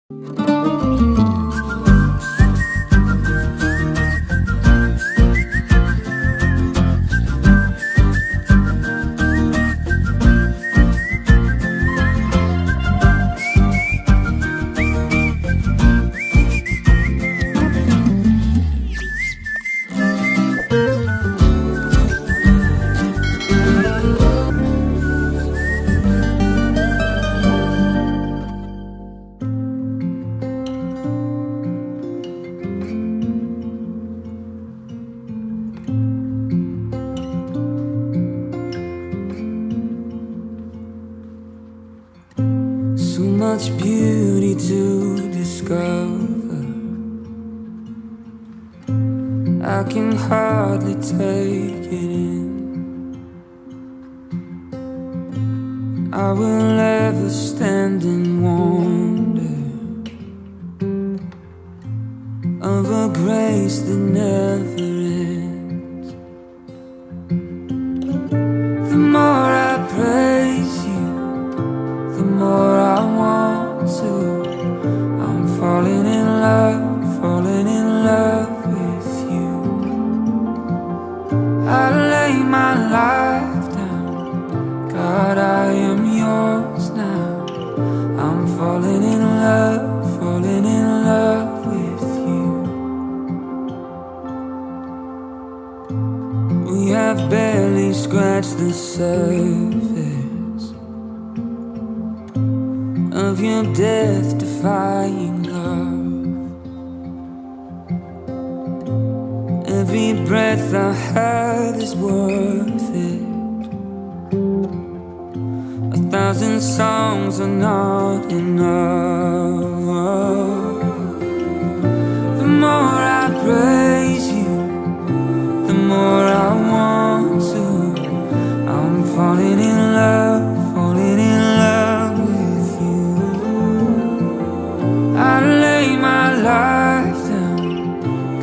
So much beauty to discover, I can hardly take it in. I will ever stand in wonder of a grace that never ends. The more I praise you, the more I want to. I'm falling in love with you. I lay my life down, God, I am yours now. I'm falling in love with you. We have barely scratched the surface of your death-defying love. Every breath I have is worth it. 1,000 songs are not enough. The more I praise you, the more I want to. I'm falling in love with you. I lay my life down,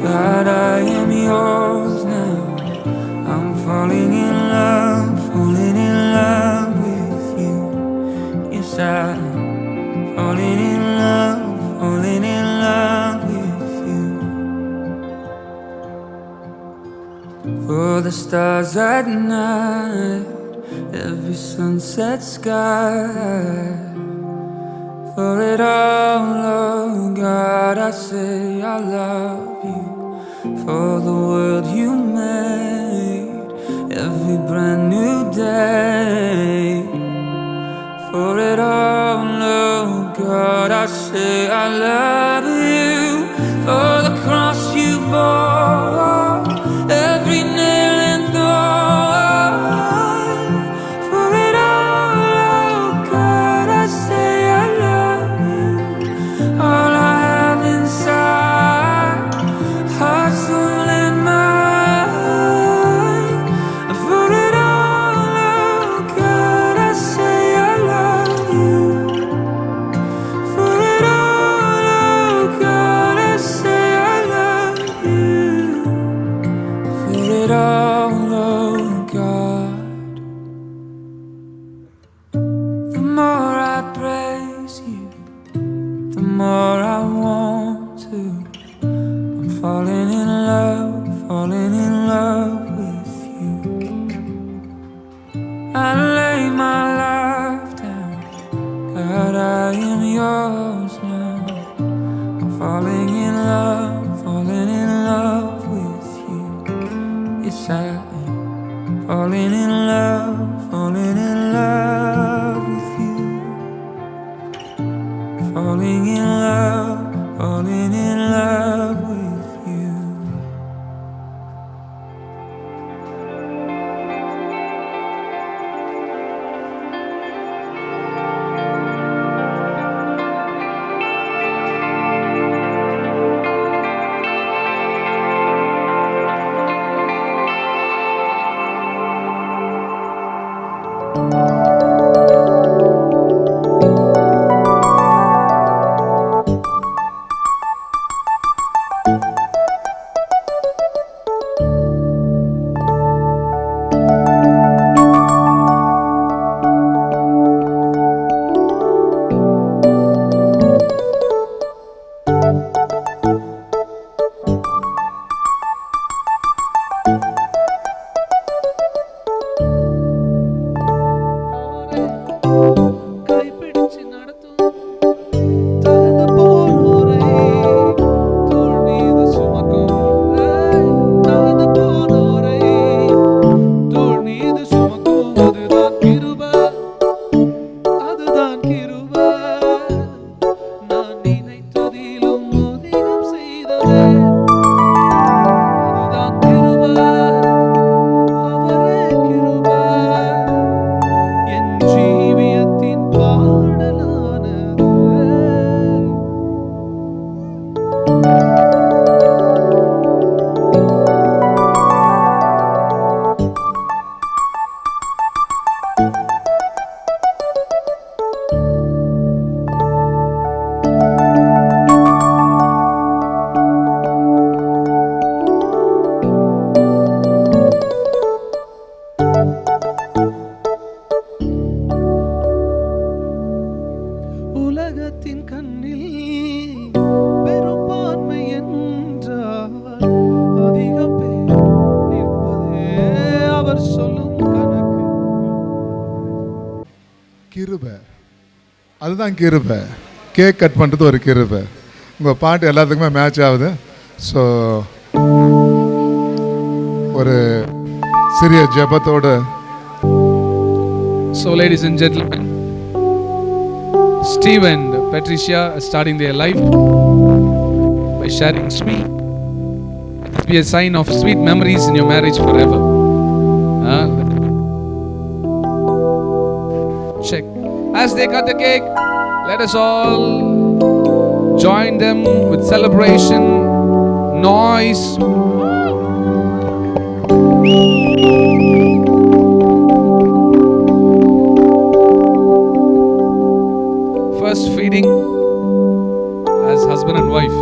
God, I am yours now. I'm falling in love with you. Yes, I'm falling in love with you. For the stars at night, every sunset sky, for it all, oh God, I say I love you. For the world you made, every brand new day, for it all, oh God, I say I love you. For the cross you bore, every nail and thorn, for it all, oh God, I say I love you. All I have inside, heart, soul, and mind, for it all, oh God, I say I love you. For it all, oh God, I say I love you. For it all, oh God. The more I praise you, the more I want to. I'm falling in love with you. I lay my life down, God, I am yours now. I'm falling in love with you. Yes, I am falling in love with you. Falling in love with you. உலகத்தின் கண்ணில் பெரும்பான்மை என்றால் அதிகம் பேர் நிற்பதே அவர் சொல்லும் கணக்கு. கிருபை, அதுதான் கிருபை. கேக் கட் பண்ணுறது ஒரு கிருபை. உங்கள் பாட்டு எல்லாத்துக்குமே மேட்ச் ஆகுது. ஸோ ஒரு சிறிய ஜெபத்தோடு. So ladies and gentlemen, Steve and Patricia are starting their life by sharing sweet. Let it be a sign of sweet memories in your marriage forever. Check. As they cut the cake, let us all join them with celebration, noise. First feeding as husband and wife.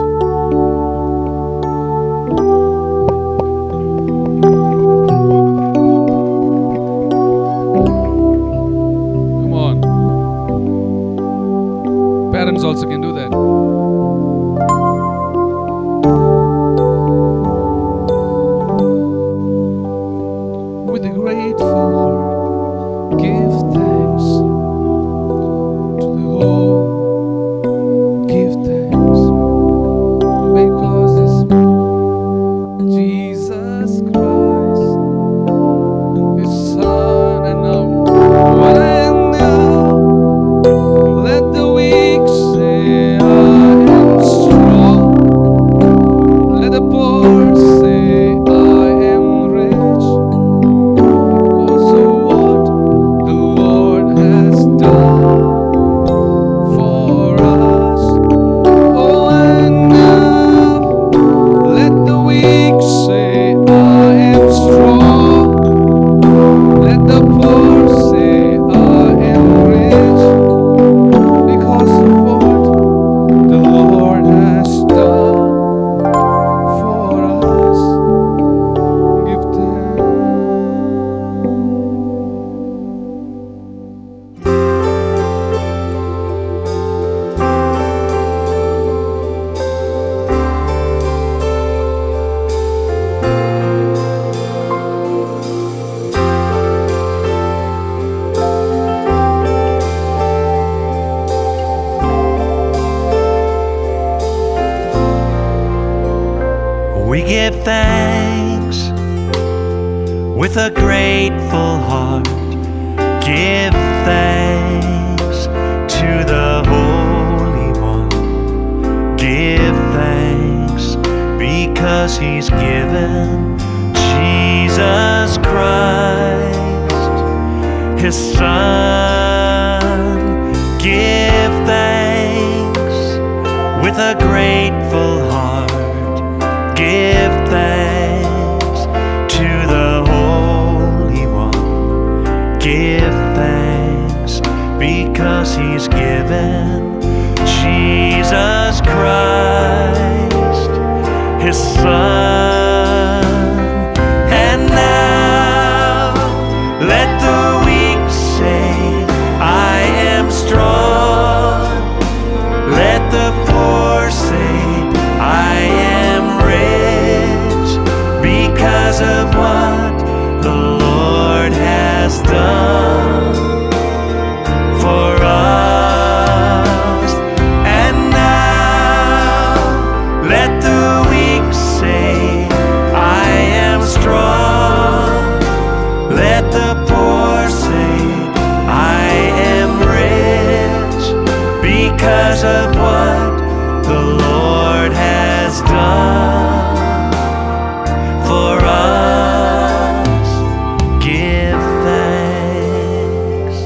Come on. Parents also can do that. With a grateful heart, give thanks to the Lord. Give thanks because this Jesus Christ, His Son, and now let the weak say I am strong. Let the poor say I am rich because of what the Lord has done for us. Oh, and now let the weak say I am strong. Let the poor say I am rich because of what the Lord has done for us. Give thanks. We give thanks with a grateful heart. Give thanks to the Holy One. Give thanks because He's given Jesus Christ, His Son. Give thanks with a grateful heart. Give thanks to the Holy One. Give thanks because He's given Jesus Christ, His Son. And now let the weak say I am strong. Let the poor say I am rich because of what the Lord has done for us. And now let the weak say I am strong. Let the poor say I am rich because of what the Lord has done for us. Give thanks.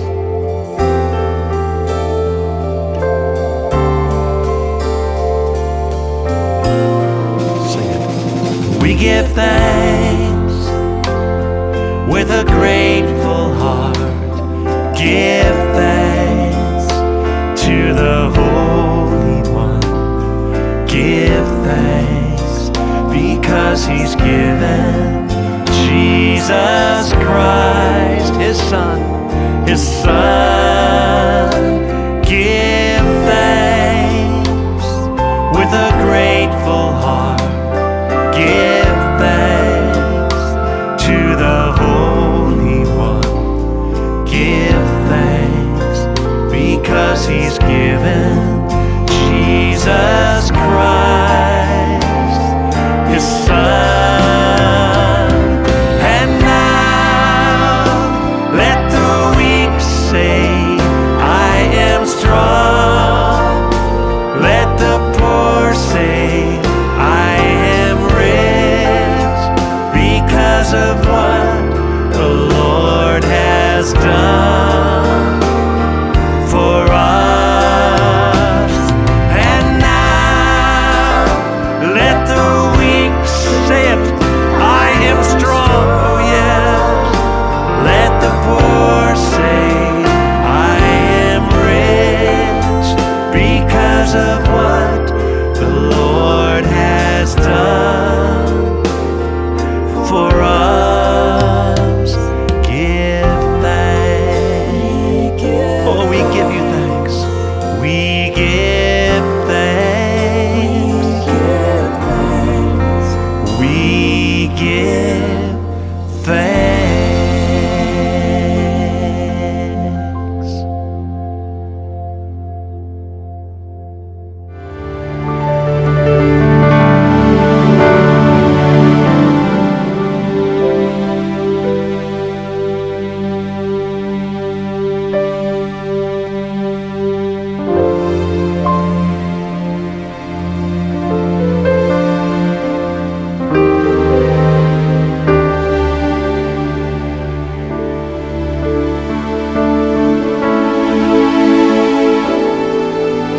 Sing it. We give thanks with a grateful heart. Give thanks to the Holy One. Give thanks because He's given Jesus Christ, His Son, His Son. Give thanks. of what the Lord has done for us. Give thanks. Oh, we give you thanks. We give thanks. We give thanks.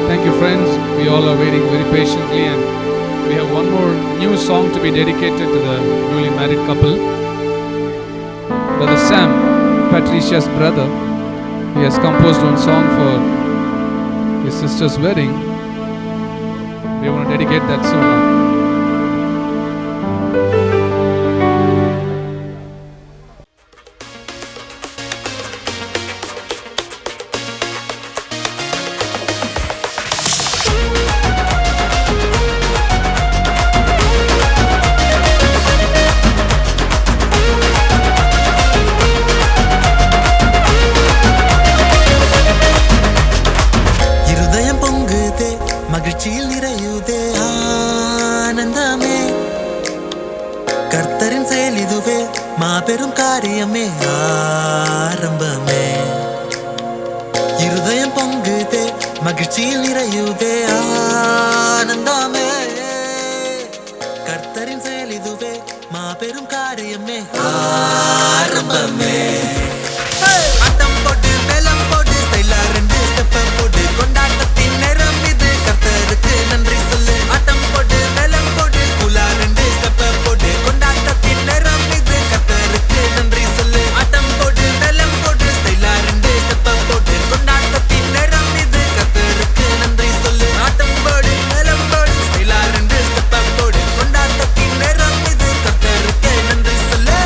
Thank you, friends. We all are waiting very patiently, and we have one more new song to be dedicated to the newly married couple. Brother Sam, Patricia's brother, he has composed one song for his sister's wedding. We want to dedicate that song now. இருதயம் பொங்குதே மகிழ்ச்சியில் நிறையுதே ஆனந்தமே கர்த்தரின் செயல் இதுவே மாபெரும் காரியமே ஆரம்பமே இருதயம் பொங்குதே மகிழ்ச்சியில் நிறையுதே ஆனந்தமே கர்த்தரின் செயல் இதுவே மாபெரும் காரியமே ஆரம்பமே ஆட்டம் போட்டு மேளம் போட்டு ஸ்டைலா 2 ஸ்டெப் போட்டு கொண்டாட்டத்தின் நேரம் இது கர்த்தருக்கு நன்றி சொல்லு ஆட்டம் போட்டு மேளம் போட்டு கூலா 2 ஸ்டெப் போட்டு கொண்டாட்டத்தின் நேரம் இது கர்த்தருக்கு நன்றி சொல்லு ஆட்டம் போட்டு மேளம் போட்டு ஸ்டைலா 2 ஸ்டெப் போட்டு கொண்டாட்டத்தின் நேரம் இது கர்த்தருக்கு நன்றி சொல்லு ஆட்டம் போடு மேளம் போடு ஸ்டைலா 2 ஸ்டெப் போடு கொண்டாட்டத்தின் நேரம் இது கர்த்தருக்கு நன்றி சொல்லு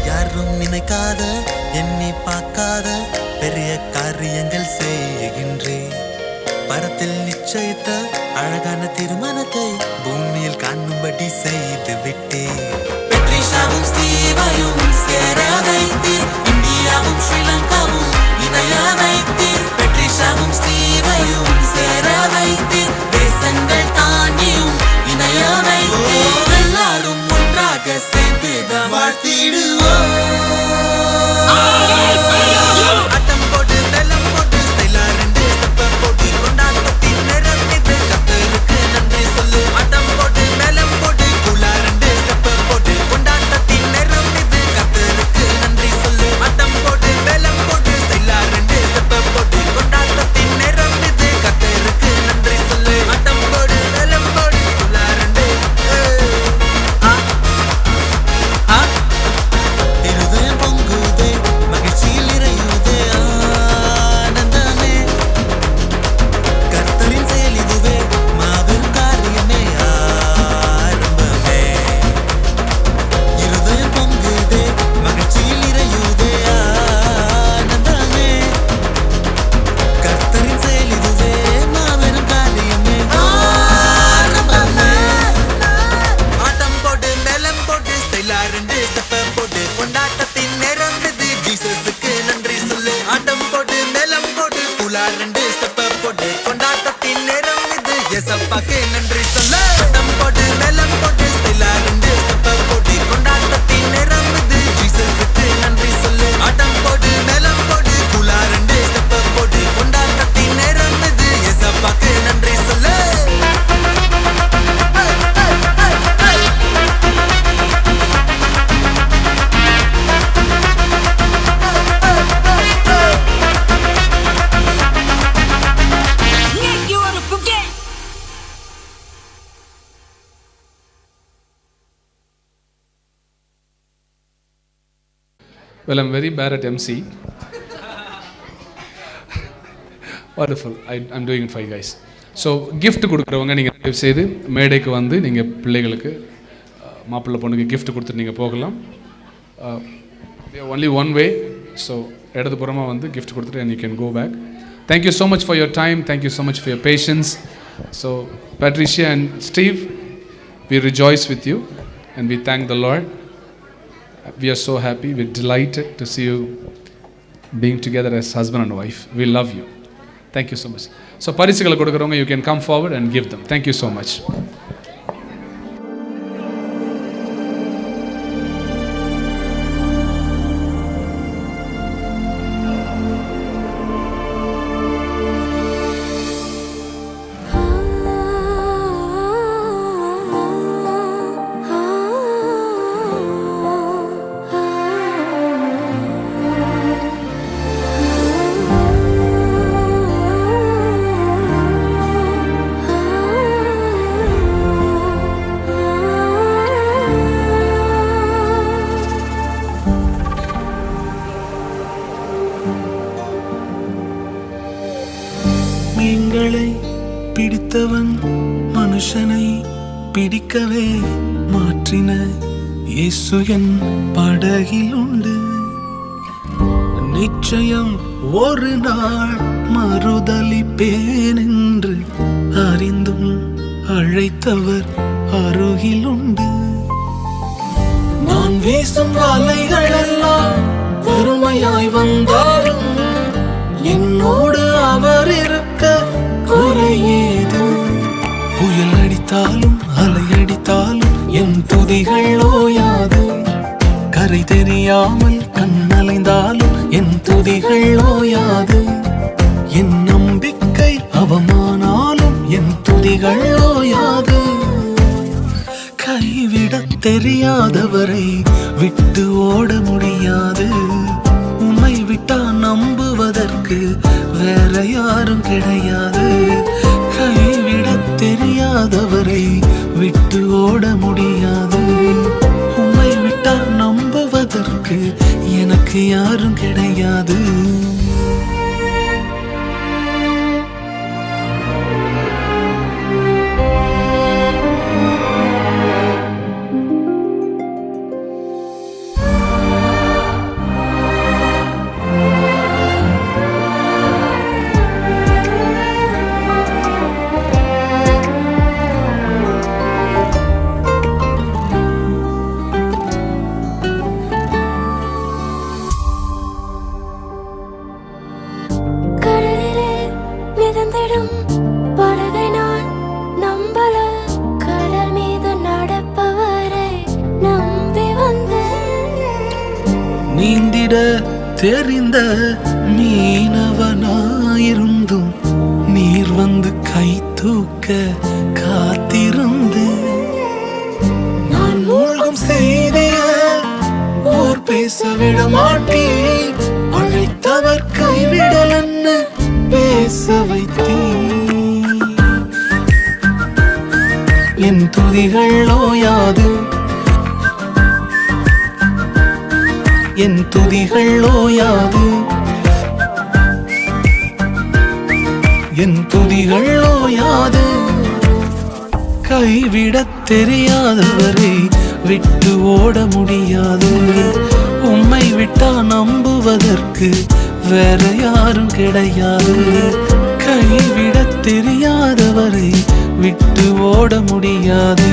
யாரும் நினைக்காத எண்ணி பார்க்காத பெரிய காரியங்கள் செய்கின்றேன் பரத்தில் நிச்சயித்த அழகான திருமணத்தை பூமியில் காணும்படி செய்து விட்டேன் பெட்ரிஷாவும் ஸ்டீவையும் சேர வைத்தீர் இந்தியாவும் ஸ்ரீலங்காவும் இணைய வைத்தீர் பெட்ரிஷாவும் ஸ்டீவையும் சேர வைத்தீர் தேசங்கள் தாண்டியும் இணைய வைத்தீர் எல்லாரும் ஒன்றாக சேர்ந்துதான் வாழ்த்திடுவோம் ஆட்டம் போட்டு வெள்ளம் போட்டு ஸ்டைலா 2 ஸ்டெப் போட்டு கொண்டாட்டத்தின் நேரம் இது கர்த்தருக்கு நன்றி சொல்லு ஆட்டம் போட்டு மேளம் போட்டு கூலா 2 ஸ்டெப் போட்டு கொண்டாட்டத்தின் நேரம் இது கர்த்தருக்கு நன்றி சொல்லு ஆட்டம் போட்டு மேளம் போட்டு ஸ்டைலா 2 ஸ்டெப் போட்டு கொண்டாட்டத்தின் நேரம் இது கர்த்தருக்கு நன்றி சொல்லு ஆட்டம் போடு மேளம் போடு கூலா 2 ஆ ஆ Well, I'm very bad at MC. Wonderful. I'm doing it for you guys. So gift கொடுக்குறவங்க நீங்கள் தயவு செய்து மேடைக்கு வந்து நீங்கள் பிள்ளைகளுக்கு மாப்பிள்ளை பொண்ணுக்கு கிஃப்ட் கொடுத்துட்டு நீங்கள் போகலாம். Only one way. ஸோ இடதுபுறமாக வந்து கிஃப்ட் கொடுத்துட்டு and you can go back. Thank you so much for your time. Thank you so much for your patience. So Patricia and Steve, we rejoice with you and we thank the Lord. We are so happy. We're delighted to see you being together as husband and wife. We love you. Thank you so much. So பரிசுகளை கொடுக்குறவங்க you can come forward and give them. Thank you so much. மீன்களை பிடித்தவன் மனுஷனை பிடிக்கவே மாற்றின இயேசு என் படகில் உண்டு. நிச்சயம் ஒரு நாள் மறுதலிப்பேன் என்று அறிந்தும் அழைத்தவர் அருகில் உண்டு. நான் வீசும் வலைகளெல்லாம் வெறுமையாய் வந்தாலும் என்னோடு அவர் இருக்க குறையேது. புயல் அடித்தாலும் அலை அடித்தாலும் என் துதிகள் ஓயாது. கரை தெரியாமல் கண்ணலைந்தாலும் என் துதிகள் ஓயாது. என் நம்பிக்கை அவமானாலும் என் துதிகள் ஓயாது. கைவிடத் தெரியாதவரை விட்டு ஓட முடியாது. உம்மை விட்டா நம்புவதற்கு வேற யாரும் கிடையாது. கைவிடத் தெரியாதவரை விட்டு ஓட முடியாது. உம்மை விட்டா நம்புவதற்கு எனக்கு யாரும் கிடையாது. நீந்திட தெரிந்த மீனவனாயிருந்தும் நீர் வந்து கை தூக்க காத்திருந்து. நான் மூழ்கும் செய்திய ஓர் பேச விட மாட்டேன். அழைத்தவர் கைவிடலன்னு பேச வைத்தேன். என் துதிகள் ஓயாது. என் துதிகள் ஓயாது. என் துதிகள் ஓயாது. கைவிடத் தெரியாதவரை விட்டு ஓட முடியாது. உம்மை விட்டா நம்புவதற்கு வேற யாரும் கிடையாது. கைவிடத் தெரியாதவரை விட்டு ஓட முடியாது.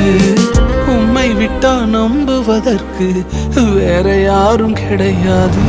உம்மை விட்டா நம்புவதற்கு வேற யாரும் கிடையாது.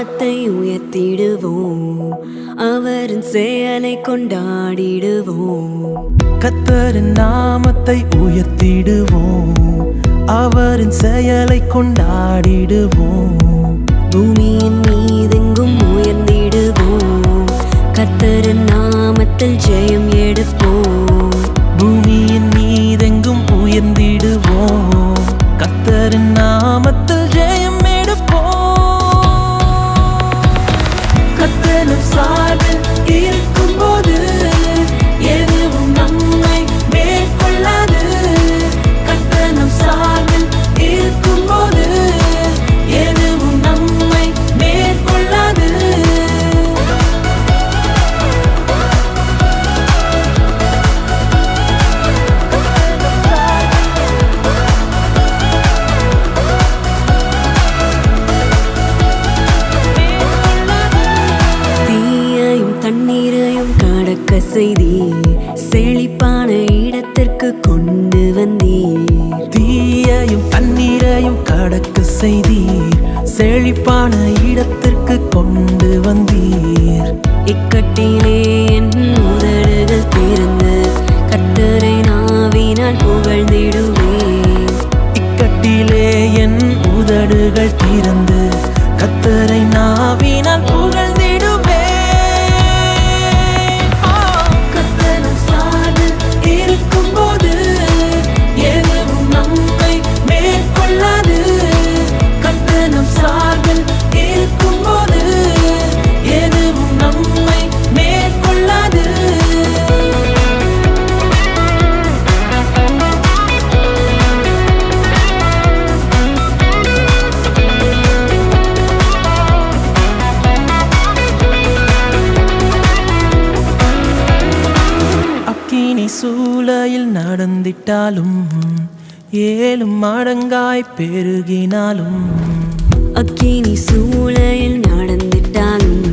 நாமத்தை உயர்த்திடுவோம், அவரின் செயலை கொண்டாடிடுவோம். கர்த்தரின் நாமத்தை உயர்த்திடுவோம், அவரின் செயலை கொண்டாடிடுவோம். பூமியின் மீதெங்கும் உயர்ந்திடுவோம், கர்த்தரின் நாமத்தில் ஜெயம் எடுப்போம். பூமியின் மீதெங்கும் உயர்ந்திடுவோம், கர்த்தரின் நாமத்தில் ஜெயம் எடுப்போம். கர்த்தரின் சார்பில் இருக்கும்போது எதுவும் நம்மை மேற்கொள்ளாது. கர்த்தரின் சார்பில் இருக்கும்போது எதுவும் நம்மை மேற்கொள்ளாது. தீயையும் தண்ணீரையும் கடக்க செய்தீர், செழிப்பான இடத்திற்கு கொண்டு வந்தீர். தீயையும் தண்ணீரையும் கடக்க செய்தீர், செழிப்பான இடத்திற்கு கொண்டு வந்தீர். இக்கட்டிலே என் உதடுகள் திறந்து கர்த்தரை நாவினால் புகழ்ந்திடுவேன். இக்கட்டிலே என் உதடுகள் திறந்து கர்த்தரை நாவினால் புகழ்ந்திடுவேன். கர்த்தரின் சார்பில் இருக்கும்போது எதுவும் நம்மை மேற்கொள்ளாது. கர்த்தரின் சார்பில் இருக்கும்போது எதுவும் நம்மை மேற்கொள்ளாது. அக்கினி சூளையில் நடந்திட்டாலும் 7 மடங்காய் பெருகினாலும். அக்கினி சூளையில் நடந்திட்டாலும்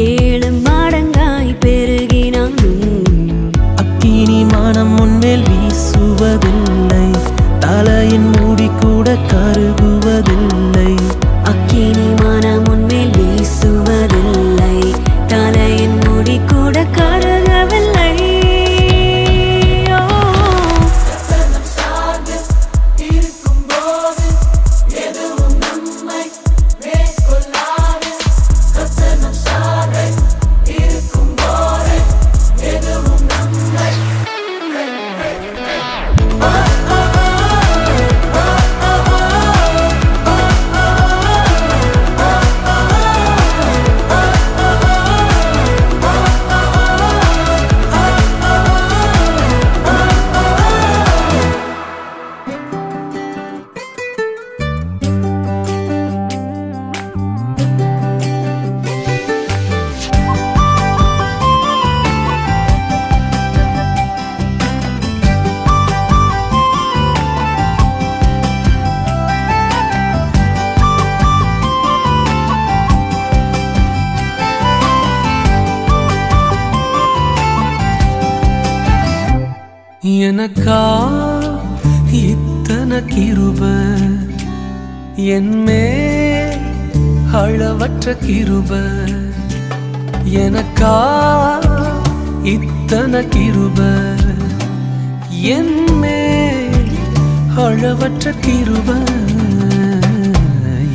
7 மடங்காய் பெருகினாலும். அக்கினி மனம் முன்மேல் வீசுவதில்லை, தலையின் மூடி கூட கருகுவதில்லை. அக்கினி மனம் உன்மேல் வீசுவதில்லை, தலையின் முடி கூட கருகவில்லை. எனக்கா இத்தனை கிருபை, என்மேல் அளவற்ற கிருபை. எனக்கா இத்தனை கிருபை, என்மேல் அளவற்ற கிருபை.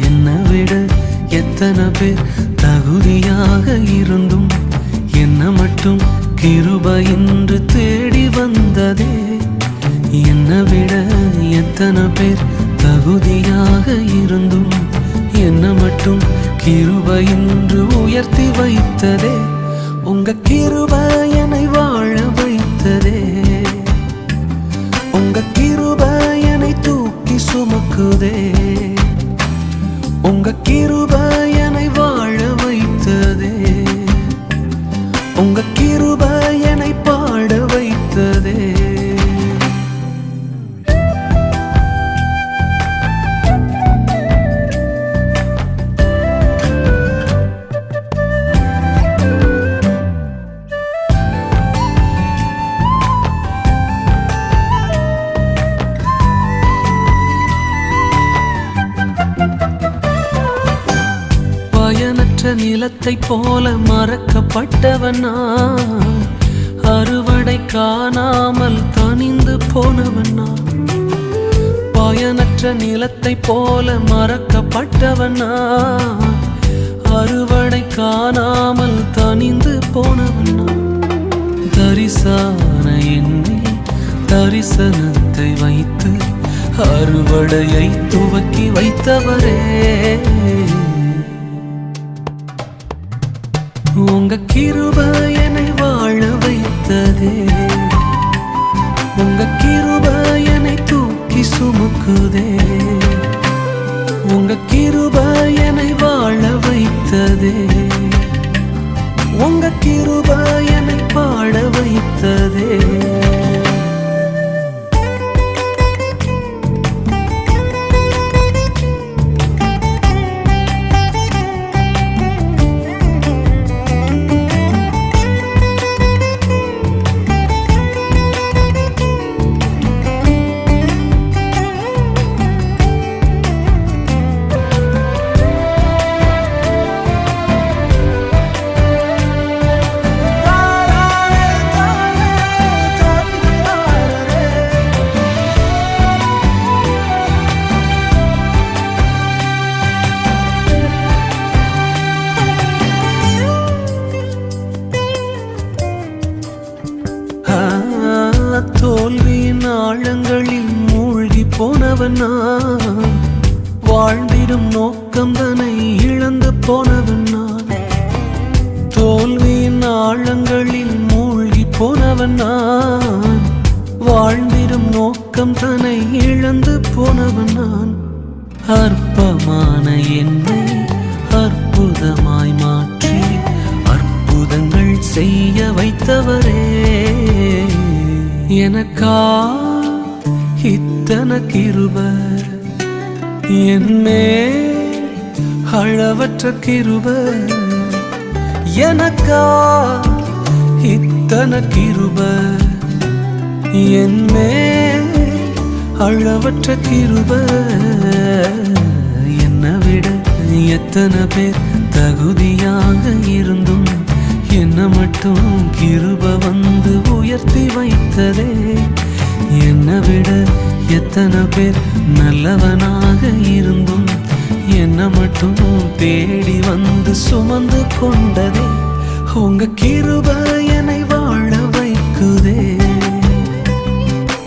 என்னை விட எத்தனை பேர் தகுதியாக இருந்தும் என்ன மட்டும் கிருபை என்று தேடி வந்ததே. என்னை விட எத்தனை பேர் தகுதியாக இருந்தும் என்ன மட்டும் கிருபை என்று உயர்த்தி வைத்ததே. உங்க கிருபை என்னை வாழ வைத்ததே. உங்க கிருபை என்னை தூக்கி சுமக்குதே. உங்க கிருபை என்னை வாழ வைத்ததே. உங்க கிருபை என்னை பாட வைத்ததே. நிலத்தை போல மறக்கப்பட்டவன் நான், அறுவடை காணாமல் தனிந்து போனவன் நான். பயனற்ற நிலத்தை போல மறக்கப்பட்டவன் நான், அறுவடை காணாமல் தனிந்து போனவன் நான். தரிசான என்னில் தரிசனத்தை வைத்து அறுவடையை துவக்கி வைத்தவரே, உங்க கிருபை என்னை வாழ வைத்ததே, உங்க கிருபை என்னை தூக்கி சுமக்குதே, உங்க கிருபை என்னை வாழ வைத்ததே, உங்க கிருபை என்னை பாட வைத்ததே. தோல்வியின் ஆழங்களில் மூழ்கி போனவன் நான், வாழ்ந்திடும் நோக்கம் தன்னை இழந்து போனவன் நான். தோல்வியின் ஆழங்களில் மூழ்கி போனவன் நான், வாழ்ந்திடும் நோக்கம் தன்னை இழந்து போனவன் நான். அற்பமான என்னை அற்புதமாய் மாற்றி அற்புதங்கள் செய்ய வைத்தவரே, எனக்கா இத்தனை கிருபை, என்மேல் அளவற்ற கிருபை, எனக்கா இத்தனை கிருபை, என்மேல் அளவற்ற கிருபை. என்னை விட எத்தனை பேர் தகுதியாக இருந்தும் என்னை மட்டும் கிருபை வந்து உயர்த்தி வைத்ததே. என்னை விட எத்தனை பேர் நல்லவனாக இருந்தும் என்னை மட்டும் தேடி வந்து சுமந்து கொண்டதே. உங்க கிருபை என்னை வாழ வைக்குதே,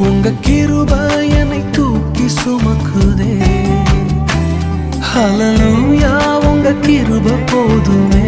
உங்க கிருபை என்னை தூக்கி சுமக்குதே. ஹல்லேலூயா, உங்க கிருபை போதுமே.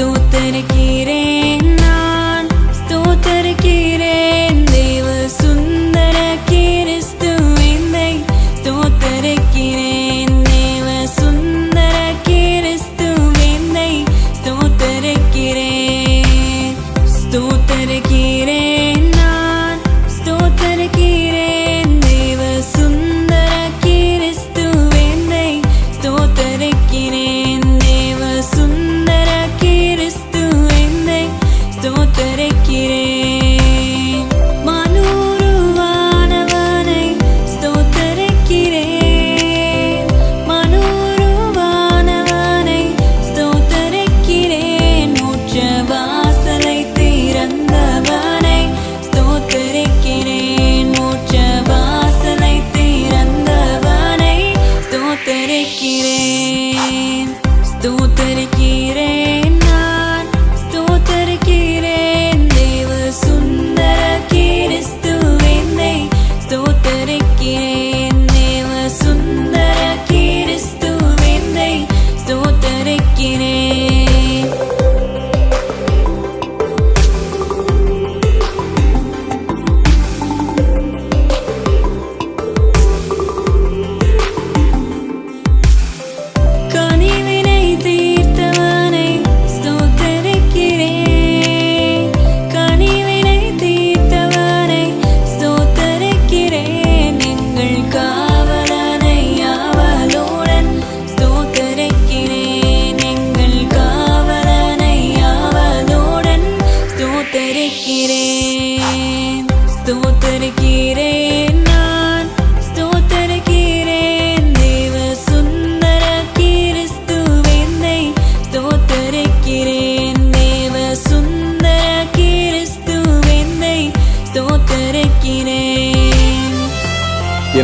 ஸ்தோத்திரிக்கிறேன் நான், ஸ்தோத்திரிக்கிறேன் தேவ சுந்தர கிறிஸ்துவினை, ஸ்தோத்திரிக்கிறேன் தேவ சுந்தர கிறிஸ்துவினை, ஸ்தோத்திரிக்கிறேன். ஸ்தோத்திரிக்கிறேன் நான், ஸ்தோத்திரிக்கிறேன் தேவ சுந்தர கிறிஸ்துவினை, ஸ்தோத்திரிக்கிறேன் தேவ சுந்தர கிறிஸ்துவினை,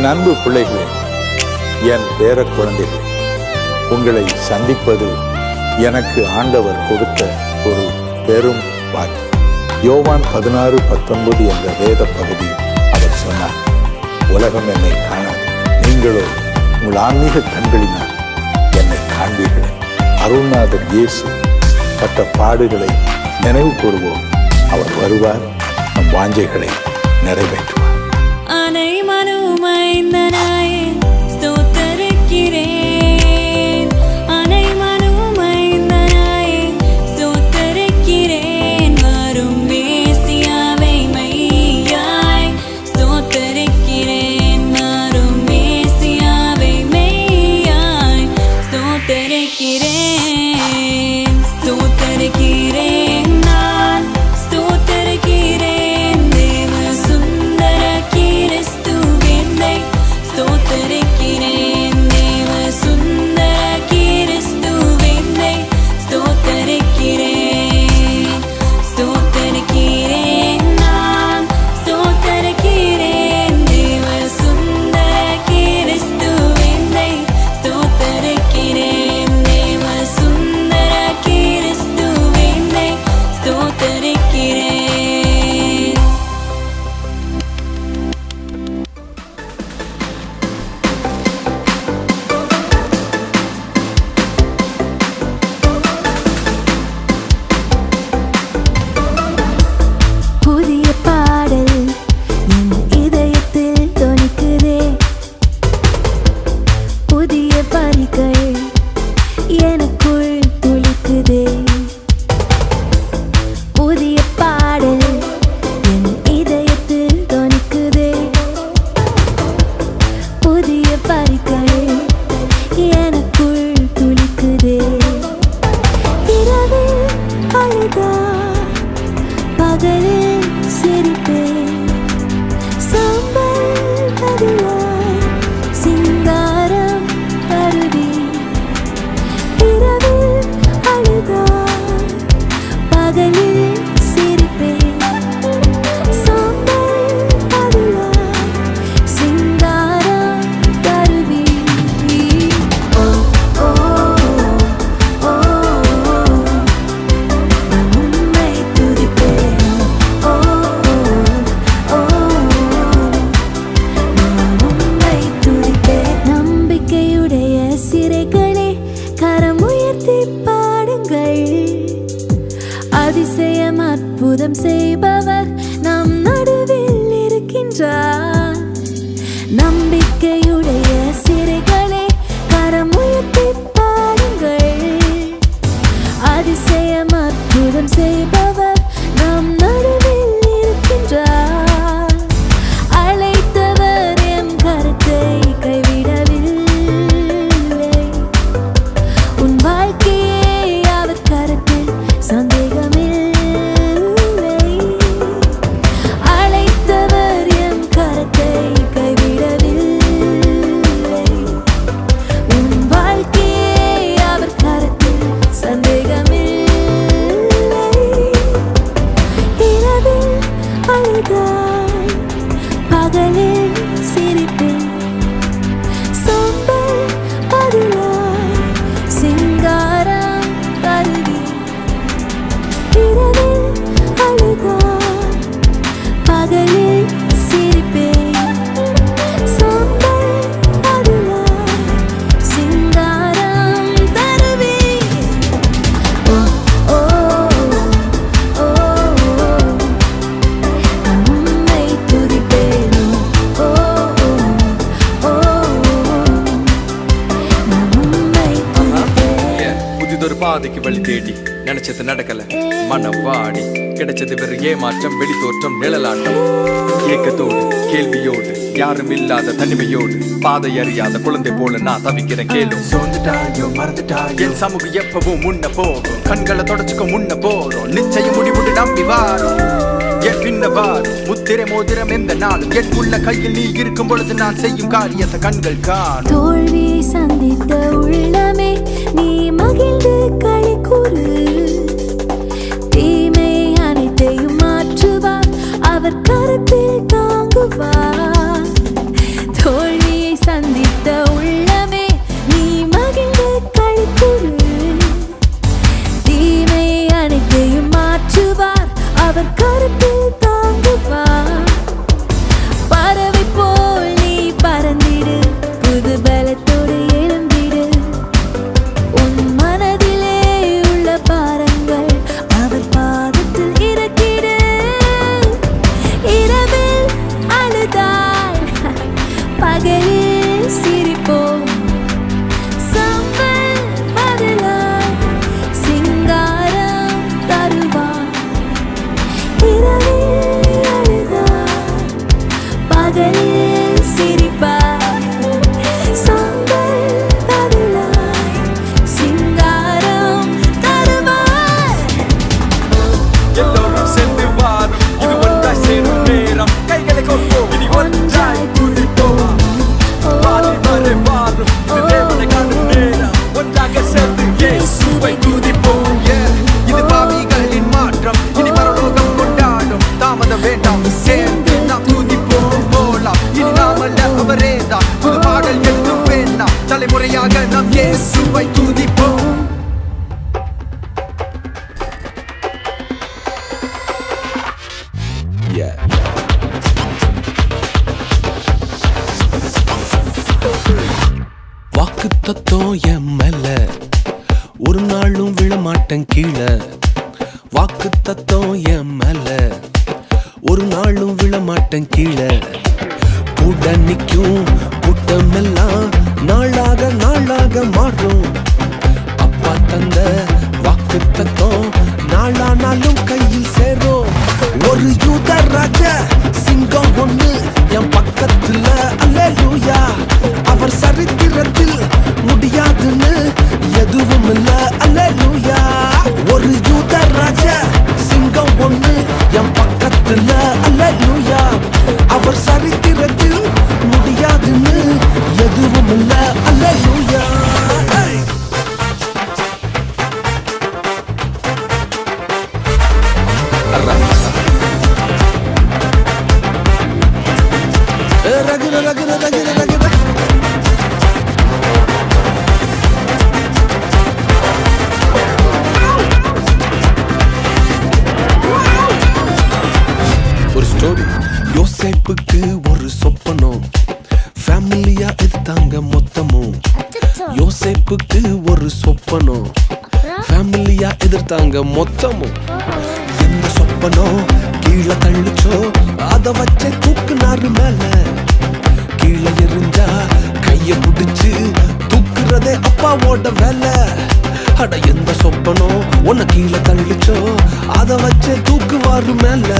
என் அன்பு பிள்ளைகளே, என் பேர குழந்தைகளே, உங்களை சந்திப்பது எனக்கு ஆண்டவர் கொடுத்த ஒரு பெரும் பாக்கியம். யோவான் 16:19 என்ற வேத பகுதியில் அவர் சொன்னார், உலகம் என்னை காணாது, நீங்களோ உங்கள் ஆன்மீக கண்களினால் என்னை காண்பீர்கள். அருள்நாதர் இயேசு பட்ட பாடுகளை நினைவு கூறுவோம். அவர் வருவார், நம் வாஞ்சைகளை நிறைவேற்றுவார். அனை மனுமைந்தனாயே ஸ்தோத்தரிக்கிறேன், அனை மனுமைந்தனாயே ஸ்தோத்தரிக்கிறேன், வரும் மேசியாவை மெய்யாய் ஸ்தோத்தரிக்கிறேன், வரும் மேசியாவை மெய்யாய் ஸ்தோத்தரிக்கிறேன், ஸ்தோத்தரிக்கிறேன், நான் ஸ்தோத்தரிக்கிறேன், தேவ சுந்தர கிறிஸ்துவினை ஸ்தோத்தரிக்கிறேன், தேவ சுந்தர கிறிஸ்துவினை ஸ்தோத்தரிக்கிறேன், ஸ்தோத்தரிக்கிறேன், நான் ஸ்தோத்தரிக்கிறேன், தேவ சுந்தர கிறிஸ்துவினை ஸ்தோத்தரிக்கிறேன், தேவ சுந்தர கிறிஸ்துவினை ஸ்தோத்தரிக்கிறேன். புதிய பாடல் என் இதயத்தில் தொனிக்குதே, புதிய வரிகள் எனக்குள் துளிக்குதே, புதிய பாடல் என் இதயத்தில் தொனிக்குதே, புதிய வரிகள் எனக்குள் துளிக்குதே. இரவில் அழுதா, பகலில் சிரிப்பேன், சாம்பல் பதிலாய் சிங்காரம் தருவி. இரவில் அழுதாய், பகலில் சிரிப்பேன், சாம்பல் பதிலாய் சிங்காரம் தருவி. ஓ ஓ ஓ, நான் உம்மை துதிப்பேன். ஓ ஓ, நான் உம்மை துதிப்பேன். நம்பிக்கையுடைய சிறைகளே, கரம் உயர்த்தி பாடுங்கள், அதிசயம் அற்புதம் செய்பவர் நம் நடுவில் இருக்கின்றார். நம்பிக்கையுடைய சிறைகளே, கரம் உயர்த்தி பாடுங்கள், அதிசயம் அற்புதம் செய்பவர் நம் நடுவில் இருக்கின்றார். அழைத்தவர் எம் கருத்தை கைவிடவில்லை, உன் வாழ்க்கையே அவர் கருத்தில் சந்தேகமில்லை. அழைத்தவர் எம் கருத்தை கைவிடவில்லை, உன் வாழ்க்கையே அவர் கருத்தில் சந்தேகமில்லை. இரவில் அழுதாய், பகலில் சிரிப்பேன், சாம்பல் பதிலாய் சிங்காரம் தருவி. இரவில் அழுதாய், பகலில் சிரிப்பேன், சாம்பல் பதிலாய் சிங்காரம் தருவி. ஓ ஓ ஓ, நான் உம்மை துதிப்பேன். ஓ ஓ, நான் உம்மை துதிப்பேன். புதிதொரு பாதைக்கு வழி தேடி நினைச்சது நடக்கல, மனம் வாடி கிடைச்சது வெறும் ஏமாற்றம், வெளி தோற்றம், நிழலாட்டம், ஏக்கத்தோடு கேள்வியோடு யாரும் இல்லாத தனிமையோடு பாதை அறியாத குழந்தை போல நான் தவிக்கிறேன். கேளும் சோர்ந்துட்டாயோ மறந்துட்டாயோ, என் சமூகம் எப்பவும் முன்ன போகும், கண்களை தொடச்சுக்க முன்ன போறோம், நிச்சயம் முடிவுண்டு நம்பி வாரோம். என் பின்ன வாரும் முத்திரை மோதிரம் எந்த நாளும் என் உள்ள கையில் நீ இருக்கும் பொழுது நான் செய்யும் காரியத்தை கண்கள் காணும். தோல்வி சந்தித்த உள்ளமே நீ மகிழ்ந்து களி கூறு, தீமை அனைத்தையும் மாற்றுவார், அவர் கருத்தில் தாங்குவார். தோல்வி எல்லோரும் சேர்ந்து வாரும் இது ஒன்றாய் சேரும் நேரம் கைகளை கொள்வோம் இனி ஒன்றாய் துதிப்போம் வாரி வரை வாரும் இது தேவனை காணும் நேரம் ஒன்றாக சேர்ந்து இயேசுவை துதிப்போம் இது பாவிகளின் மாற்றம் இனி பரலோகம் கொண்டாடும் தாமதம் வேண்டாம் சேர்ந்து நாம் துதிப்போம் போலாம் இனி நாம் அல்ல அவரேதான் புது பாடல் என்றும் வேண்டாம் தலைமுறையாக நாம் இயேசுவை துதிப்போம் வாக்கு தத்துவம் என் மேல ஒரு நாளும் விழமாட்டேன் கீழே வாக்கு தத்துவம் என் மேல ஒரு நாளும் விழமாட்டேன் கீழே கூட நிற்கும் கூட்டம் எல்லாம் நாளாக நாளாக மாறும் அப்பா தந்த வாக்கு தத்துவம் நாளானாலும் கையில் சேரும் ஒரு யூத ராஜ சிங்கம் ஒண்ணு என் பக்கத்துல அல்லேலூயா அவர் சரித்திரத்தில் முடியாதுன்னு எதுவும் இல்ல அல்லேலூயா ஒரு யூத ராஜ சிங்கம் ஒண்ணு என் பக்கத்துல அல்லேலூயா அவர் சரித்திரத்தில் முடியாதுன்னு எதுவும் இல்ல அல்லேலூயா ரகுர ரகுர ரகுர ரகுர ஒரு ஸ்டோரி யோசேப்புக்கு ஒரு சொப்பனம் ஃபேமிலியா எடுத்தாங்க மொத்தமும் யோசேப்புக்கு ஒரு சொப்பனம் ஃபேமிலியா எதிர்த்தாங்க மொத்தமும் எந்த சொப்பனம் கீழே தள்ளிச்சோ அத வச்ச தூக்குனாரு மேல கீழே எரிஞ்சா கைய புடிச்சு தூக்குறதே அப்பாவோட வேலை அட எந்த சொப்பனம் உன்னை கீழே தள்ளிச்சோ அத வச்ச தூக்குவாரு மேல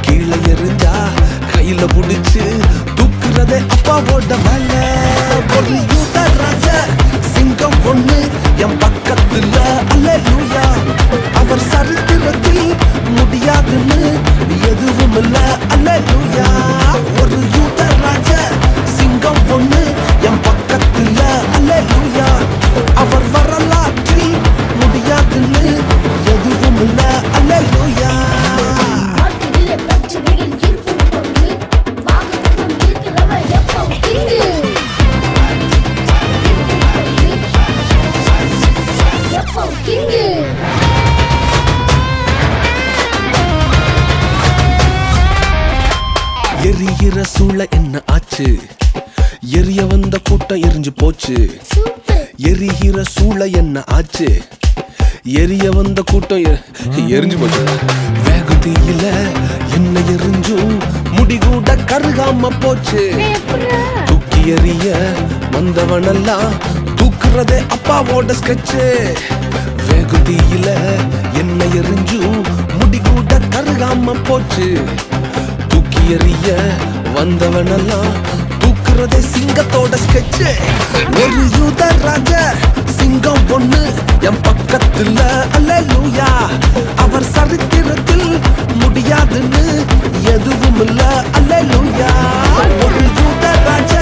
கீழே எரிஞ்சா கையில புடிச்சு தூக்குறதே அப்பாவோட வேலை ஒரு யூத ராஜ சிங்கம் ஒண்ணு என் பக்கத்துல அல்லேலூயா அவர் சரித்திரத்தில் முடியாதுன்னு எதுவும் இல்ல அல்லேலூயா ஒரு யூத ராஜ சிங்கம் ஒண்ணு என் பக்கத்துல அல்லேலூயா அவர் வரலாற்றில் முடியாதுன்னு எதுவும் இல்ல அல்லேலூயா எரிகிற சூளை என்ன ஆச்சு எரிய வந்த கூட்டம் எரிஞ்சு போச்சு எரிகிற சூளை என்ன ஆச்சு எரிய வந்த கூட்டம் எரிஞ்சு போச்சு வேக தீயில என்ன எரிஞ்சும் முடிகூட கருகாம போச்சு தூக்கி எறிய வந்தவனெல்லாம் தூக்குறதே அப்பாவோட ஸ்கெட்சு வேக தீயில என்ன எரிஞ்சும் முடிகூட கருகாம போச்சு தூக்கி எறிய வந்தவனெல்லாம் தூக்குறதே சிங்கத்தோட ஸ்கெட்சு ஒரு யூத ராஜ சிங்கம் ஒண்ணு என் பக்கத்துல அல்லேலூயா அவர் சரித்திரத்தில் முடியாதுன்னு எதுவும் இல்ல அல்லேலூயா ஒரு யூத ராஜ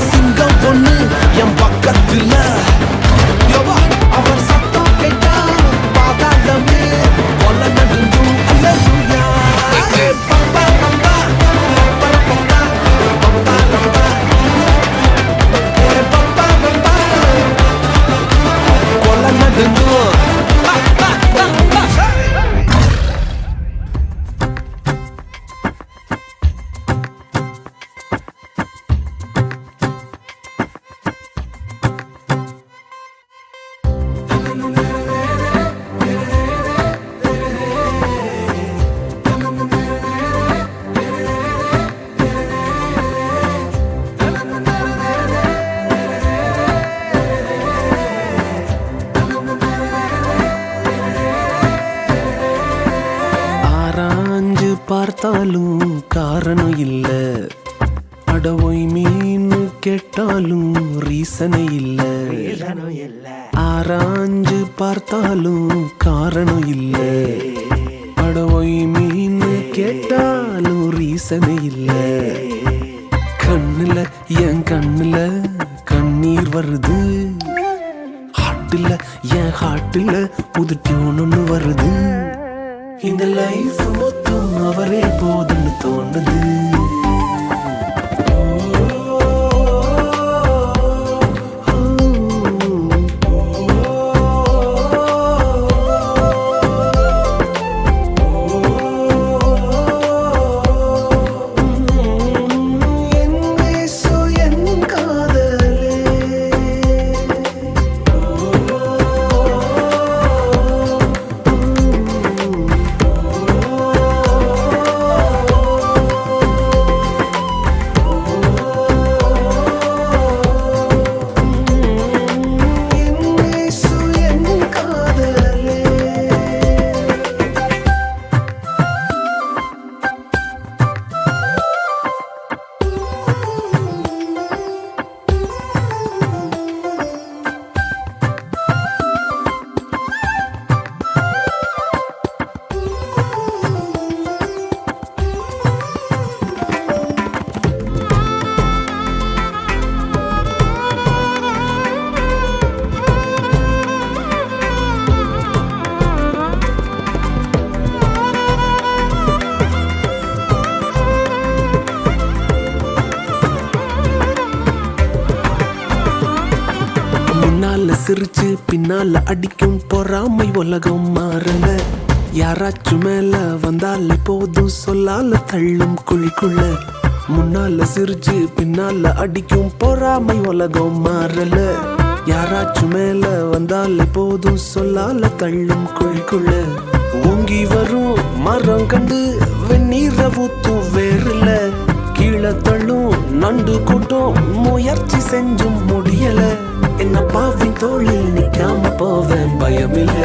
சிங்கம் ஒண்ணு என் பக்கத்துல அவர் சத்தம் கேட்டா பாதாளமே கொல்ல நடுங்கும் அல்லேலூயா பம்பா ரம்பா பம்பா ரம்பா பம்பா ரம்பா பம்பா ரம்பா கொல்ல நடுங்கும் பார்த்தாலும் காரணம் இல்ல அடவோய் மீன் கேட்டாலும் ரீசனே இல்ல ஆராய்ஞ்சு பார்த்தாலும் காரணம் இல்ல அடவை மீன் கேட்டாலும் ரீசனே இல்ல. கண்ணுல என் கண்ணுல கண்ணீர் வருது. ஹாட்டுல என் ஹாட்டுல புது டியூன் ஒண்ணு வருது. இந்த லைஃப் மொத்தம் அவரே போதுன்னு தோணுது. முன்னால சிரிச்சு பின்னால அடிக்கும் பொறாமை உலகம் மாறல. யாராச்சும் மேல வந்தாலே போதும் சொல்லால தள்ளும் குழிக்குள்ள. முன்னால சிரிச்சு பின்னால அடிக்கும் பொறாமை உலகம் மாறல. யாராச்சும் மேல வந்தாலே போதும் சொல்லால தள்ளும் குழிக்குள்ள. ஓங்கி வரும் மரம் கண்டு வெந்நீர ஊத்தும் வேறுல. கீழே தள்ளும் நண்டு கூட்டம் முயற்சி செஞ்சும் முடியல. என்ன பாவின் தோளில் நிக்காம போவேன் பயமில்ல.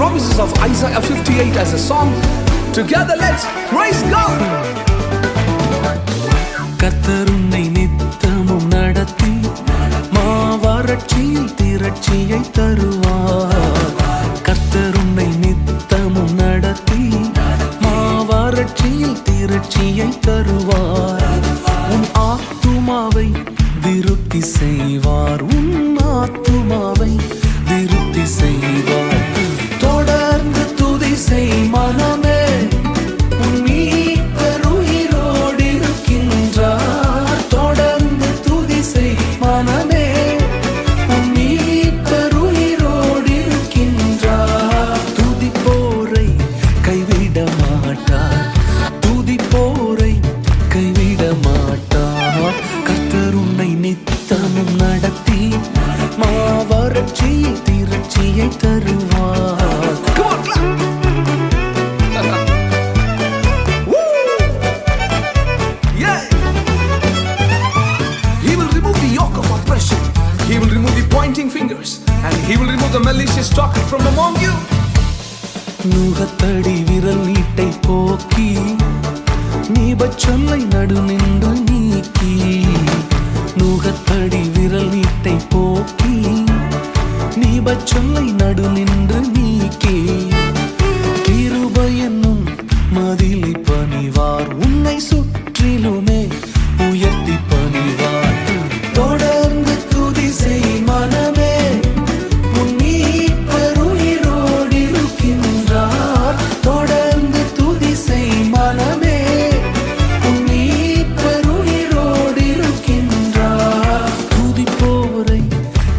Promises of Isaiah 58 as a song. Together let's praise God. கர்த்தர் உன்னை நித்தமும் நடத்தி மாவறட்சியில் திரட்சியை தருவார். கர்த்தர் உன்னை நித்தமும் நடத்தி மாவறட்சியில் திரட்சியை தருவார். உன் ஆத்துமாவை திருப்தி செய்வார். உன் ஆத்துமாவை திருப்தி செய்வார். தொடர்ந்து துதி செய் மனமே, உன் மீட்பர் உயிரோடு இருக்கின்றார். தொடர்ந்து துதி செய் மனமே, உன் மீட்பர் உயிரோடு இருக்கின்றார். துதிப்போரை கைவிட மாட்டார். துதிப்போரை கைவிட மாட்டார். கர்த்தர் உன்னை நித்தமும் நடத்தி மாவறட்சியை திரட்சியை தருவார். He will remove the pointing fingers, and he will remove the malicious talker from among you. நுகத்தடி விரல் நீட்டை போக்கி நீபச் சொல்லை நடு நின்று நீக்கி நுகத்தடி விரல் நீட்டை போக்கி நீபச் சொல்லை நடு நின்று நீக்கி கிருபை என்னும் மதிலை பணிவார் உன்னை சுற்றிலுமே உயர்த்தி பணிவார் தொடர்ந்து துதி செய் மனமே உன் மீட்பர் உயிரோடு இருக்கின்றார் தொடர்ந்து துதி செய் மனமே உன் மீட்பர் உயிரோடு இருக்கின்றார் துதிப்போரை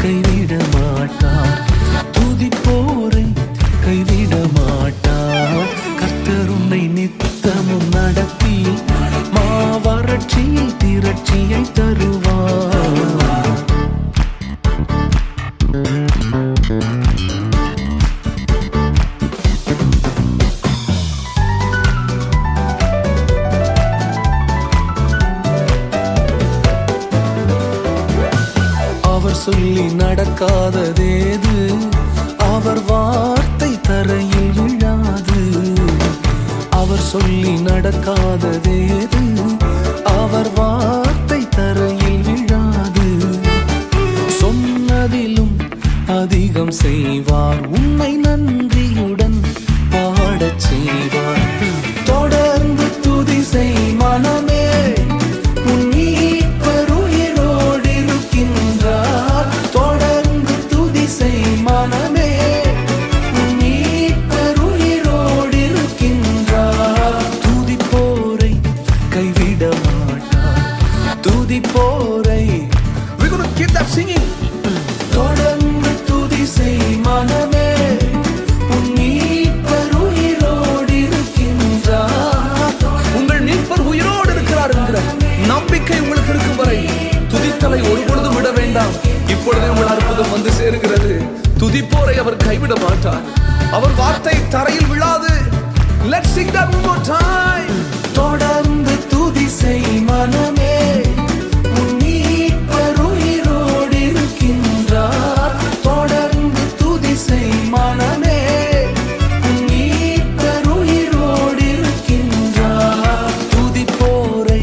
கைவிட மாட்டார் துதிப்போரை கைவிட மாட்டார் கர்த்தர் உன்னை நித்தமும் நடத்தி மாவறட்சியில் திரட்சியை தருவார் அவர் சொல்லி நடக்காததேது அவர் வார்த்தை தரையில் விழாது அவர் சொல்லி நடக்காததேது அவர் வார்த்தை தரையில் விழாது சொன்னதிலும் அதிகம் செய்வார் உன்னை நன்றியுடன் பாடச் செய்வார் தொடர்ந்து துதி செய் மனமே உன் மீட்பர் உயிரோடு இருக்கின்றார் தொடர்ந்து துதி செய் மனமே உன் மீட்பர் உயிரோடு இருக்கின்றார் துதிப்போரை கைவிட மாட்டார் துதிப்போரை We're going to keep that singing. தொடர்ந்து துதி செய் மனமே உன் மீட்பர் உயிரோடு இருக்கின்றார் உங்கள் மீட்பர் உயிரோடு இருக்கிறார் என்கிற நம்பிக்கை உங்களுக்கு இருக்கும் வரை துதித்தலை ஒருபொழுதும் விட வேண்டாம். இப்பொழுதே உங்கள் அற்புதம் வந்து சேருகிறது. துதிப்போரை அவர் கைவிட மாட்டார். அவர் வார்த்தை தரையில் விழாது. Let's sing that one more time. தொடர்ந்து துதி செய் மனமே உன் மீட்பர் உயிரோடு இருக்கின்றார் தொடர்ந்து துதி செய் மனமே உன் மீட்பர் உயிரோடு இருக்கின்றார் துதிப்போரை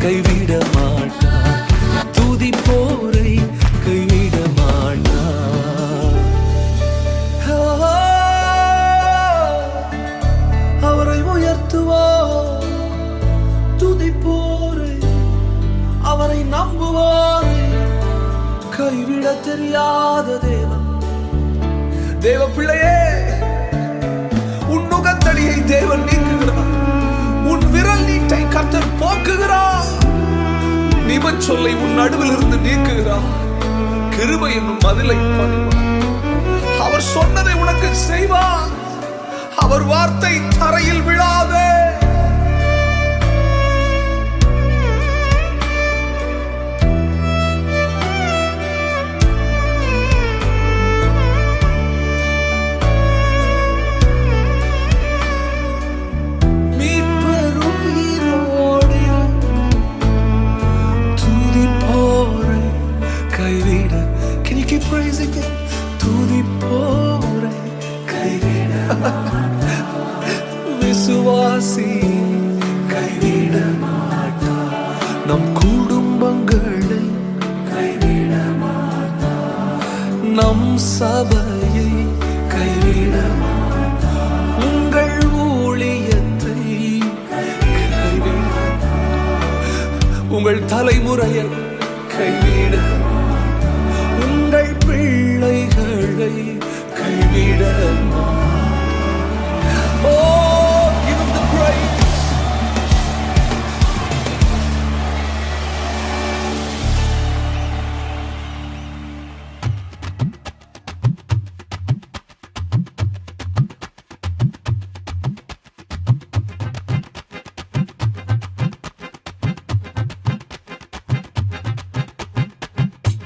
கைவிட மாட்டார் துதிப்போரை கைவிட மாட்டார் அவரை உயர்த்துவார் துதிப்போரை அவரை நம்புவாரை கைவிட தெரியாத தேவன் தேவ பிள்ளையே, உன் நுகத்தடியை தேவன் நீக்குகிறார். உன் விரல் நீட்டை கர்த்தர் போக்குகிறார். நிபச் சொல்லை உன் நடுவில் இருந்து நீக்குகிறார். கிருபை என்னும் மதிலை பணிவார். அவர் சொன்னதை உனக்கு செய்வார். அவர் வார்த்தை தரையில் விழாதே. மீட்பர் உயிரோடு துதிப்போரை கைவிட Can you keep praising him? துதிப்போரை கைவிட விசுவாசி கைவிட மாட்டார் நம் குடும்பங்களை கைவிட மாட்டார் நம் சபையை கைவிட மாட்டார் உங்கள் ஊழியத்தை கைவிட உங்கள் தலைமுறையை கைவிட உங்கள் பிள்ளைகளை கைவிட Oh, give him the praise.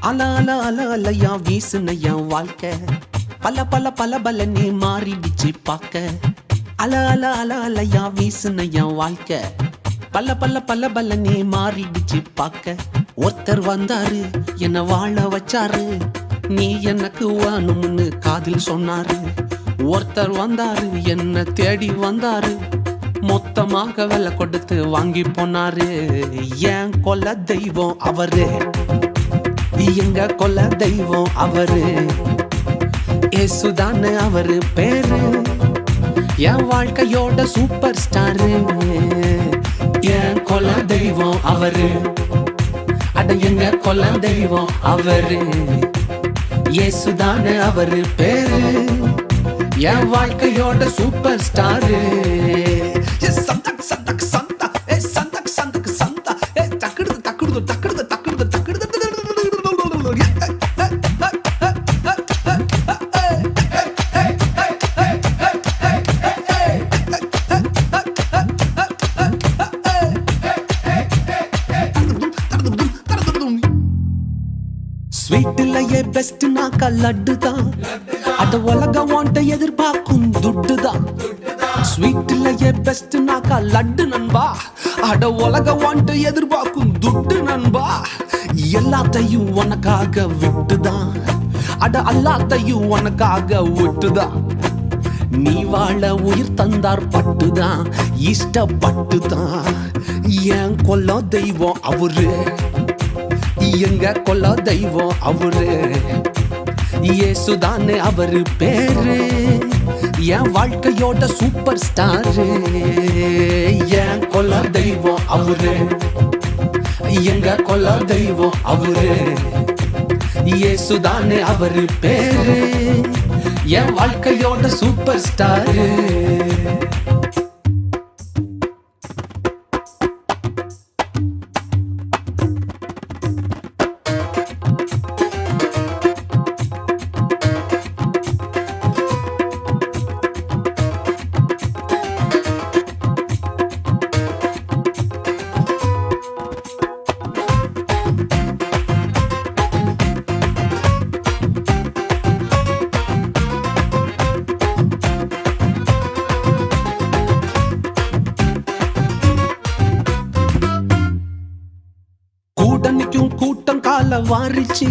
அல அல அல அலையா வீசுன என் வாழ்க்கை பல பல பல பலனே மாறிடுச்சு பார்க்க அல அல அல அலையா வீசுன என் வாழ்க்கை பல பல பல பலனே மாறிடுச்சு பார்க்க ஒருத்தர் வந்தாரு என்ன வாழ வச்சாரு நீ எனக்கு வாணும்னு காதில் சொன்னாரு ஒருத்தர் வந்தாரு, என்ன தேடி வந்தாரு, மொத்தமாக விலை கொடுத்து வாங்கி போனாரு. ஏன் கொல்ல தெய்வம் அவரு, எங்க கொல்ல தெய்வம் அவரு, ஏசுதானே அவரு பேரு, என் வாழ்க்கையோட சூப்பர் ஸ்டாரு. என் கொல்ல தெய்வம் அவரு, அட எங்க கொல்ல தெய்வம் அவரு, ஏசுதானே அவரு பேரு, என் வாழ்க்கையோட சூப்பர் ஸ்டாரு. சந்தக் சந்தக் சந்தா, சந்தக் சந்தக் சந்தா, தக்குடுது தக்குடுது தக்குடுது தக்குடுது தக்குடுது. ஸ்வீட்லயே பெஸ்ட் நாக்கா லட்டு தான், அட உலகம் வாண்ட எதிர்பார்க்கும் துட்டு தான். ஸ்வீட்லயே பெஸ்ட் நாக்கா லட்டு நண்பா, அட உலகம் வாண்ட எதிர்பார்க்கும் துட்டு நண்பா. எல்லாத்தையும் உனக்காக விட்டுதான், அட எல்லாத்தையும் உனக்காக விட்டுதான். நீ வாழ உயிர் தந்தார் பட்டுதான், இஷ்டப்பட்டுதான். ஏன் கொல்ல தெய்வம் அவரு, எங்க கொல்ல தெய்வம் அவரு, இயேசுதானே அவரு பேரு, என் வாழ்க்கையோட சூப்பர் ஸ்டாரு. என் கொல்ல தெய்வம் அவரு, எங்க கொல்ல தெய்வம் அவரு, இயேசுதானே அவரு பேரு, என் வாழ்க்கையோட சூப்பர் ஸ்டாரு. கூட்டணிக்கும் கூட்டம் கால வாரிச்சு,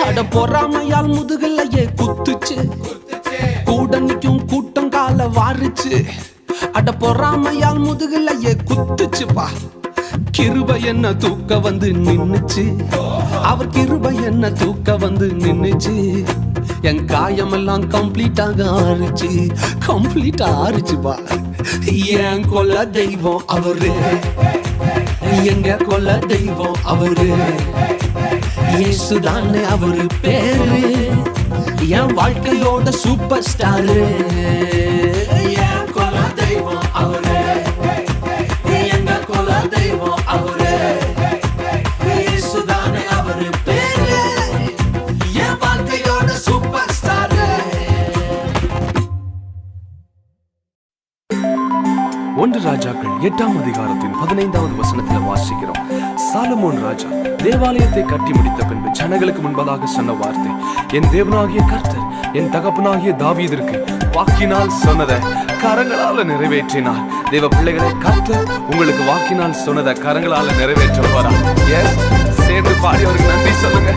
அட பொறாமையால் முதுகலையே குத்துச்சு. கூட்டணிக்கும் கூட்டம் கால வாரிச்சு, அட பொறாமையால் முதுகலையே குத்துச்சுப்பா. கிருபை என்ன தூக்க வந்து நின்னுச்சு, அவர் கிருபை என்ன தூக்க வந்து நின்னுச்சு. என் காயமெல்லாம் கம்ப்ளீட்டாக ஆறுச்சு, கம்ப்ளீட்டா ஆறுச்சுப்பா. என் கொல்ல தெய்வம் அவரு, எங்க கொல்ல தெய்வம் அவரு, இயேசுதானே அவரு பேரு, என் வாழ்க்கையோட சூப்பர் ஸ்டாரு. என் கொல்ல தெய்வம் அவரு, எங்க கொல்ல தெய்வம் அவரு, இயேசுதானே அவரு பேரு, என் வாழ்க்கையோட சூப்பர் ஸ்டாரு. ஒன்று ராஜாக்கள் 8ஆம் அதிகாரத்தின் 15வது வசனத்தில் வாசிக்கிறோம். சாலமோன் ராஜா தேவாலயத்தை கட்டி முடித்த பின்பு ஜனங்களுக்கு முன்பதாக சொன்ன வார்த்தை, என் தேவனாகிய கர்த்தர் என் தகப்பனாகிய தாவீதிற்கு வாக்கினால் சொன்னதை கரங்களால நிறைவேற்றினார். தேவ பிள்ளைகளை, கர்த்தர் உங்களுக்கு வாக்கினால் சொன்னதை கரங்களால நிறைவேற்ற போறார். சேர்ந்து பாடி அவருக்கு நன்றி சொல்லுங்க.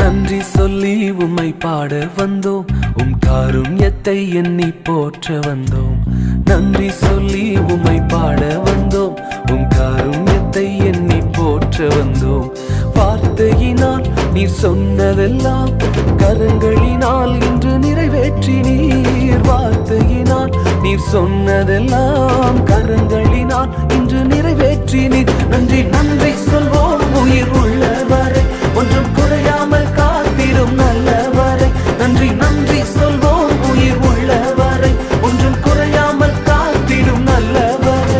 நன்றி சொல்லி உம்மை பாட வந்தோம், உம் காருண்யத்தை எண்ணி போற்ற வந்தோம். நன்றி சொல்லி உம்மை பாட வந்தோம், உம் காருண்யத்தை எண்ணி போற்ற வந்தோம். வார்த்தையினால் நீர் சொன்னதெல்லாம் கரங்களினால் இன்று நிறைவேற்றினீர். வார்த்தையினால் நீர் சொன்னதெல்லாம் கரங்களினால் இன்று நிறைவேற்றினீர். நன்றி நன்றி சொல்வோம் உயிர் உள்ளவரை, ஒன்றும் குறையாமல் காத்திடும் நல்லவரை. நன்றி நன்றி சொல்வோம் உயிர் உள்ளவரை, ஒன்றும் குறையாமல் காத்திடும் நல்லவரை.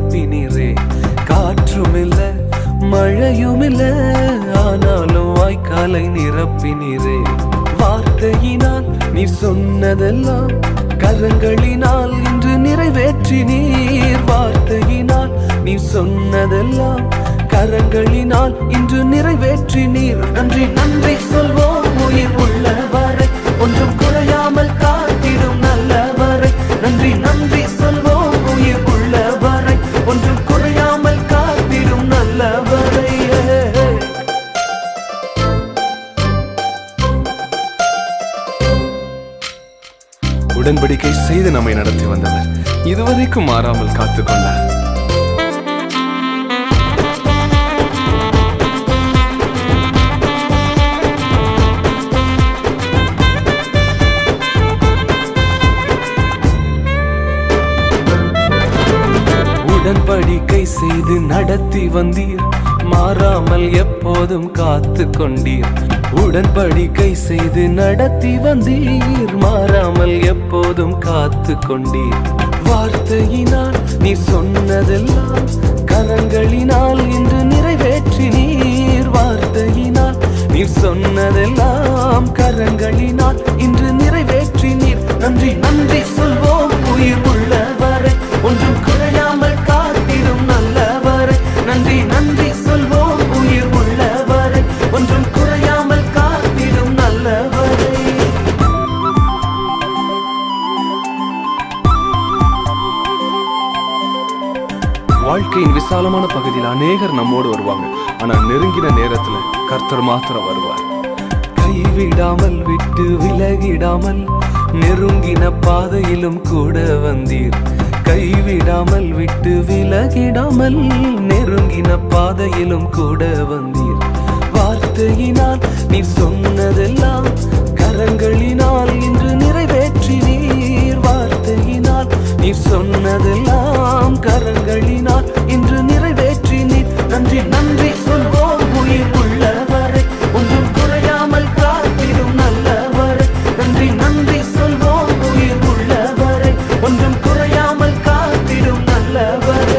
நிரப்பினீரே. காற்றுமில்ல மழையுமில்ல, ஆனாலும் வாய்க்காலை நிரப்பினீரே. வார்த்தையினால் நீ சொன்னதெல்லாம் கரங்களினால் இன்று நிறைவேற்றினீர். வார்த்தையினால் நீ சொன்னதெல்லாம் கரங்களினால் இன்று நிறைவேற்றினீர். நன்றி நன்றி சொல்வோம் உயிர் உள்ளவரை, ஒன்றும் குறையாமல் காத்திடும் நல்லவரை. நன்றி நன்றி சொல்வோம் உயிர் உள்ளவரை, ஒன்றும் குறையாமல் காத்திடும் நல்லவரை. உடன்படிக்கை செய்து நம்மை நடத்தி வந்தவர் இதுவரைக்கும் மாறாமல் காத்துக்கொண்டார். உடன்படிக்கை செய்து நடத்தி வந்தீர், மாறாமல் எப்போதும் காத்து கொண்டீர். உடன்படிக்கை செய்து நடத்தி வந்தீர், மாறாமல் எப்போதும் காத்து கொண்டீர். வார்த்தையினால் நீ சொன்னதெல்லாம் கரங்களினால் இன்று நிறைவேற்றினீர். வார்த்தையினால் நீ சொன்னதெல்லாம் கரங்களினால் இன்று நிறைவேற்றினீர். நன்றி நன்றி சொல்வோம் உயிர் உள்ளவரை, ஒன்றும் குறையாமல் காத்திடும் நல்லவரை. நன்றி நன்றி சொல்வோம் உயிர் உள்ளவரை, ஒன்றும் குறையாமல் காத்திடும் நல்லவரை. வாழ்க்கையின் விசாலமான பகுதியில் அநேகர் நம்மோடு வருவாங்க, ஆனா நெருங்கின நேரத்துல கர்த்தர் மாத்திரம் வருவார். கைவிடாமல் விட்டு விலகிடாமல் நெருங்கின பாதையிலும் கூட வந்தீர். கைவிடாமல் விட்டு விலகிடாமல் நெருங்கின பாதையிலும் கூட வந்தீர். வார்த்தையினால் நீ சொன்னதெல்லாம் கரங்களினால் இன்று நிறைவேற்றினீர். வார்த்தையினால் நீ சொன்னதெல்லாம் கரங்களினால் இன்று நிறைவேற்றினீர். நன்றி நன்றி சொல்வோம் உயிர் உள்ளவரை, ஒன்றும் குறையாமல் காத்திடும் நல்லவரை. நன்றி நன்றி சொல்வோம் உயிர் உள்ளவரை, ஒன்றும் குறையாமல் காத்திடும் நல்லவரை.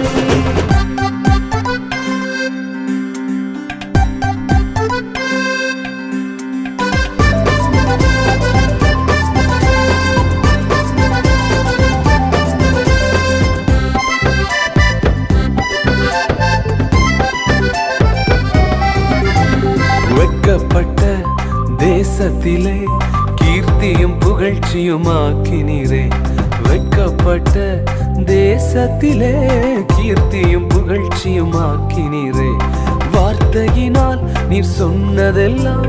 வெட்கப்பட்ட தேசத்திலே கீர்த்தியும் புகழ்ச்சியுமாக்கினீரே. வெட்கப்பட்ட தேசத்திலே கீர்த்தியும் புகழ்ச்சியுமாக்கினீரே. வார்த்தையினால் நீர் சொன்னதெல்லாம்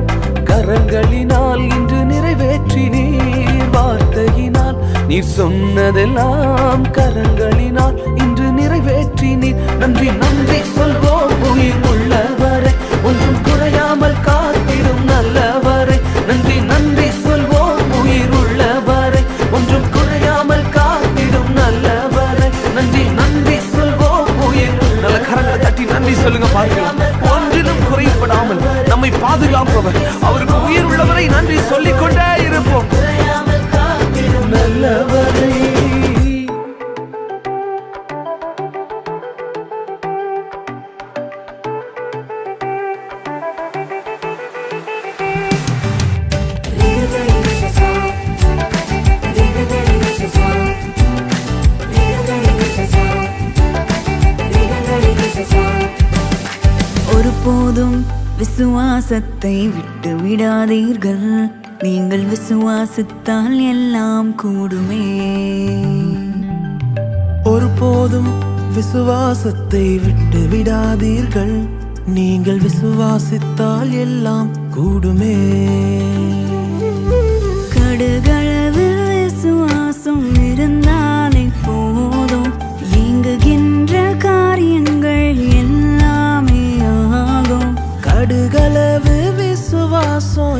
கரங்களினால் இன்று நிறைவேற்றினீர். வார்த்தையினால் நீர் சொன்னதெல்லாம் கரங்களினால் இன்று நிறைவேற்றினீர். நன்றி நன்றி சொல்வோம் உயிர் உள்ளவரை, ஒன்றும் குறையாமல் காத்திடும் நல்லவரை. நன்றி நன்றி சொல்வோம் உயிர் உள்ளவரை, ஒன்றும் குறையாமல் காத்திடும் நல்லவரை. நன்றி நன்றி சொல்வோம் உயிர். நல்ல கரங்களை தட்டி நன்றி சொல்லுங்க பார்க்கலாம். ஒன்றிலும் குறைப்படாமல் நம்மை பாதுகாப்பவர், அவருக்கு உயிர் உள்ளவரை நன்றி சொல்லிக் கொண்டே இருப்போம். நல்லவரை ஒருபோதும் விசுவாசத்தை விட்டு விடாதீர்கள், நீங்கள் விசுவாசித்தால் எல்லாம் கூடுமே. ஒருபோதும் விசுவாசத்தை விட்டு விடாதீர்கள், நீங்கள் விசுவாசித்தால் எல்லாம் கூடுமே. கடுகளவு விசுவாசம் இருந்தாலே போதும், இயங்குகின்ற காரியங்கள் எல்லாமே ஆகும். கடுகளவு விசுவாசம்